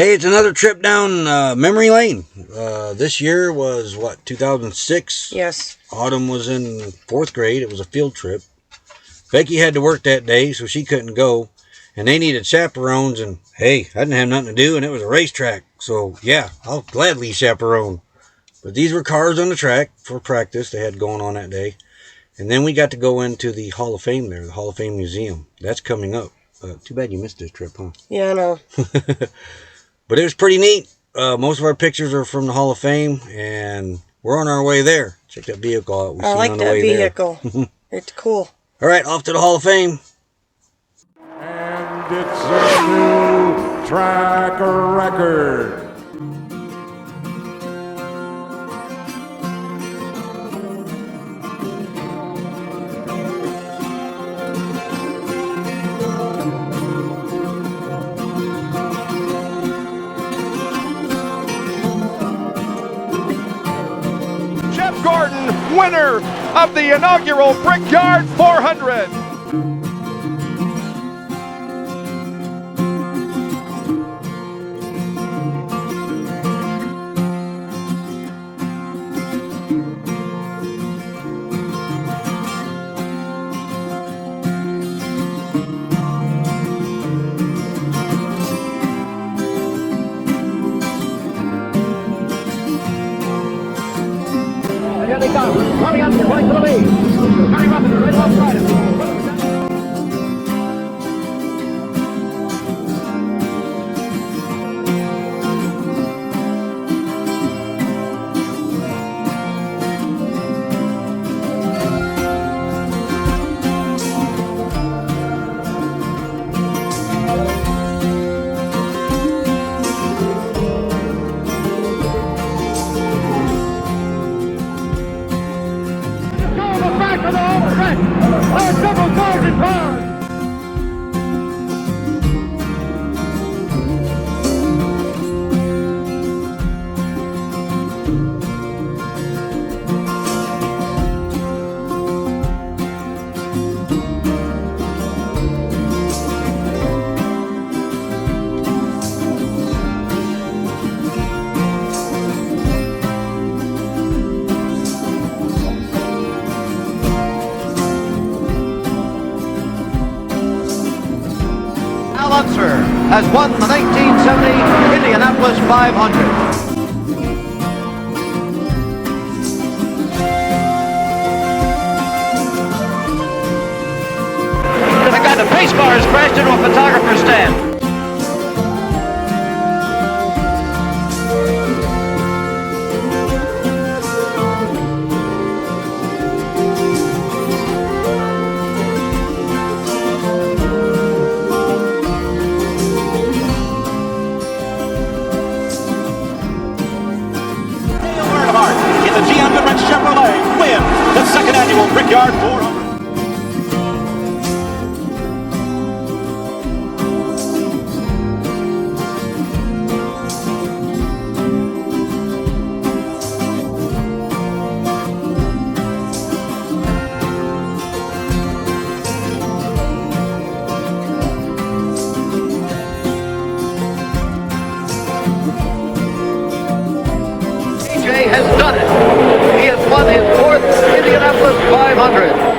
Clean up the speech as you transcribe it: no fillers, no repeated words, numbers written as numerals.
Hey, it's another trip down memory lane. This year was, 2006? Yes. Autumn was in 4th grade. It was a field trip. Becky had to work that day, so she couldn't go. And they needed chaperones, and hey, I didn't have nothing to do, and it was a racetrack. So, yeah, I'll gladly chaperone. But these were cars on the track for practice they had going on that day. And then we got to go into the Hall of Fame there, the Hall of Fame Museum. That's coming up. Too bad you missed this trip, huh? Yeah, I know. But it was pretty neat. Most of our pictures are from the Hall of Fame, and we're on our way there. Check that vehicle out. I like that vehicle. It's cool. All right, off to the Hall of Fame. And it's a new track record. Gordon, winner of the inaugural Brickyard 400. Here they come, running up, going to the lead. Harry Ruffin, right alongside him. Several cars in front. Has won the 1970 Indianapolis 500. The guy, the pace car has crashed into a photographer's stand. Chevrolet win the second annual Brickyard 400. Has done it. He has won his 4th Indianapolis 500.